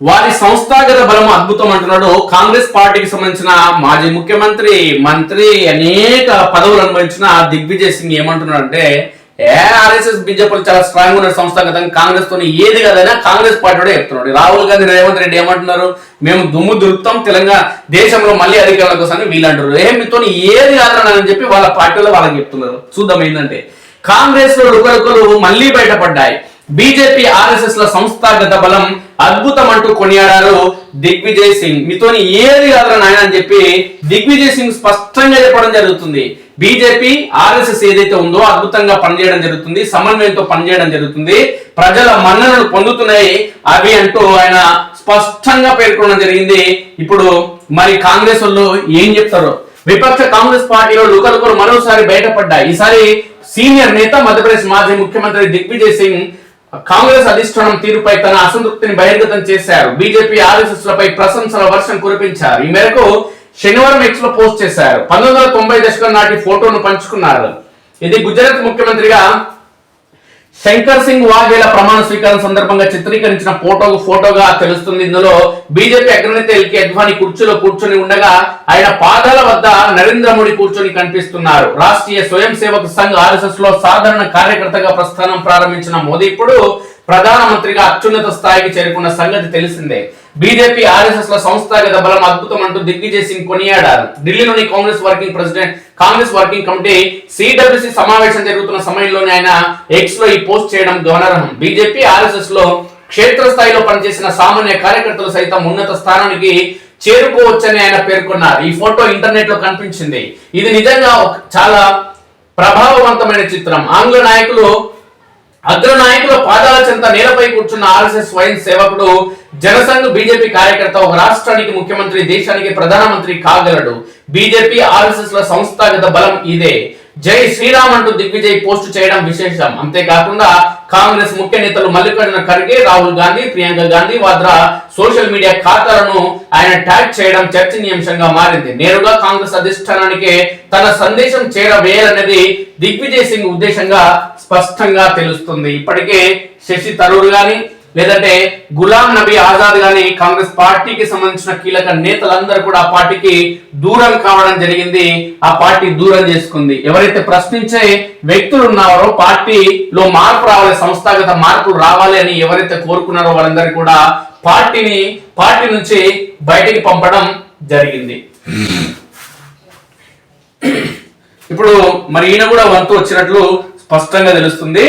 వారి సంస్థాగత బలం అద్భుతం అంటున్నాడు. కాంగ్రెస్ పార్టీకి సంబంధించిన మాజీ ముఖ్యమంత్రి, మంత్రి, అనేక పదవులు అనుభవించిన దిగ్విజయ్ సింగ్ ఏమంటున్నాడు అంటే, ఆర్ఎస్ఎస్ బీజేపీలు చాలా స్ట్రాంగ్ ఉన్న సంస్థాగతంగా కాంగ్రెస్ తోని ఏది కాదైనా కాంగ్రెస్ పార్టీ కూడా చెప్తున్నాడు. రాహుల్ గాంధీ, రేవంత్ రెడ్డి ఏమంటున్నారు, మేము దుమ్ము దులుపుతాం తెలంగాణ దేశంలో మళ్ళీ అధికారుల కోసం వీళ్ళు అంటారు. మీతో ఏది కాదని చెప్పి వాళ్ళ పార్టీలో వాళ్ళకి చెప్తున్నారు. చూద్దాం ఏంటంటే, కాంగ్రెస్ లో లుకలుకలు మళ్ళీ బయటపడ్డాయి. బీజేపీ ఆర్ఎస్ఎస్ ల సంస్థాగత బలం అద్భుతం అంటూ కొనియాడారు దిగ్విజయ్ సింగ్. మీతోని ఏది కాదురా నాయన అని చెప్పి దిగ్విజయ్ సింగ్ స్పష్టంగా చెప్పడం జరుగుతుంది. బీజేపీ ఆర్ఎస్ఎస్ ఏదైతే ఉందో అద్భుతంగా పనిచేయడం జరుగుతుంది, సమన్వయంతో పనిచేయడం జరుగుతుంది, ప్రజల మన్ననలు పొందుతున్నాయి అవి అంటూ ఆయన స్పష్టంగా పేర్కొనడం జరిగింది. ఇప్పుడు మరి కాంగ్రెస్ వాళ్ళు ఏం చెప్తారో. విపక్ష కాంగ్రెస్ పార్టీలో లుకలుకలు మరోసారి బయటపడ్డాయి. ఈసారి సీనియర్ నేత, మధ్యప్రదేశ్ మాజీ ముఖ్యమంత్రి దిగ్విజయ్ సింగ్ కాంగ్రెస్ అధిష్టానం తీరుపై తన అసంతృప్తిని బహిర్గతం చేశారు. బీజేపీ ఆర్ఎస్ఎస్ లపై ప్రశంసల వర్షం కురిపించారు. ఈ మేరకు శనివారం ఎక్స్ లో పోస్ట్ చేశారు. 1990 దశకం నాటి ఫోటోను పంచుకున్నారు. ఇది గుజరాత్ ముఖ్యమంత్రిగా శంకర్ సింగ్ వాఘేలా ప్రమాణ స్వీకారం సందర్భంగా చిత్రీకరించిన ఫోటోగా తెలుస్తుంది. ఇందులో బీజేపీ అగ్రనేత ఎల్కే అద్వానీ కుర్చీలో కూర్చొని ఉండగా ఆయన పాదాల వద్ద నరేంద్ర మోడీ కూర్చొని కనిపిస్తున్నారు. రాష్ట్రీయ స్వయం సేవక్ సంఘ్ ఆర్ఎస్ఎస్ లో సాధారణ కార్యకర్తగా ప్రస్థానం ప్రారంభించిన మోదీ ఇప్పుడు ప్రధానమంత్రిగా అత్యున్నత స్థాయికి చేరుకున్న సంగతి తెలిసిందే. బీజేపీ ఆర్ఎస్ఎస్ ల సంస్థాగత బలం అద్భుతం అంటూ దిగ్విజయ్ సింగ్ కొనియాడారు. ఢిల్లీలోని కాంగ్రెస్ వర్కింగ్ కమిటీ సిడబ్ల్యూసి సమావేశం జరుగుతున్న సమయంలోనే ఆయన ఎక్స్ లో ఈ పోస్ట్ చేయడం గమనార్హం. బీజేపీ ఆర్ఎస్ఎస్ లో క్షేత్రస్థాయిలో పనిచేసిన సామాన్య కార్యకర్తలు సైతం ఉన్నత స్థానానికి చేరుకోవచ్చని ఆయన పేర్కొన్నారు. ఈ ఫోటో ఇంటర్నెట్ లో కనిపించింది. ఇది నిజంగా చాలా ప్రభావవంతమైన చిత్రం. ఆంగ్ల అగ్రనాయకుల పాదాల చెంత నేలపై కూర్చున్న ఆర్ఎస్ఎస్ స్వయం సేవకుడు, జనసంఘ్ బీజేపీ కార్యకర్త ఒక రాష్ట్రానికి ముఖ్యమంత్రి, దేశానికి ప్రధానమంత్రి కాగలడు. బీజేపీ ఆర్ఎస్ఎస్ ల సంస్థాగత బలం ఇదే. జై శ్రీరామ్ అంటూ దిగ్విజయ్ పోస్ట్ చేయడం విశేషం. అంతేకాకుండా కాంగ్రెస్ ముఖ్య నేతలు మల్లికార్జున ఖర్గే, రాహుల్ గాంధీ, ప్రియాంక గాంధీ వాద్రా సోషల్ మీడియా ఖాతాలను ఆయన ట్యాగ్ చేయడం చర్చనీయాంశంగా మారింది. నేరుగా కాంగ్రెస్ అధిష్టానానికి తన సందేశం చేరవేయాలనేది దిగ్విజయ్ సింగ్ ఉద్దేశంగా స్పష్టంగా తెలుస్తుంది. ఇప్పటికే శశి తరూర్ గాని లేదంటే గులాం నబీ ఆజాద్ గాని కాంగ్రెస్ పార్టీకి సంబంధించిన కీలక నేతలందరూ కూడా ఆ పార్టీకి దూరం కావడం జరిగింది. ఆ పార్టీ దూరం చేసుకుంది. ఎవరైతే ప్రశ్నించే వ్యక్తులు ఉన్నారో, పార్టీలో మార్పు రావాలి, సంస్థాగత మార్పులు రావాలి అని ఎవరైతే కోరుకున్నారో వాళ్ళందరూ కూడా పార్టీ నుంచి బయటికి పంపడం జరిగింది. ఇప్పుడు మరి ఈయన కూడా వంతు వచ్చినట్లు స్పష్టంగా తెలుస్తుంది.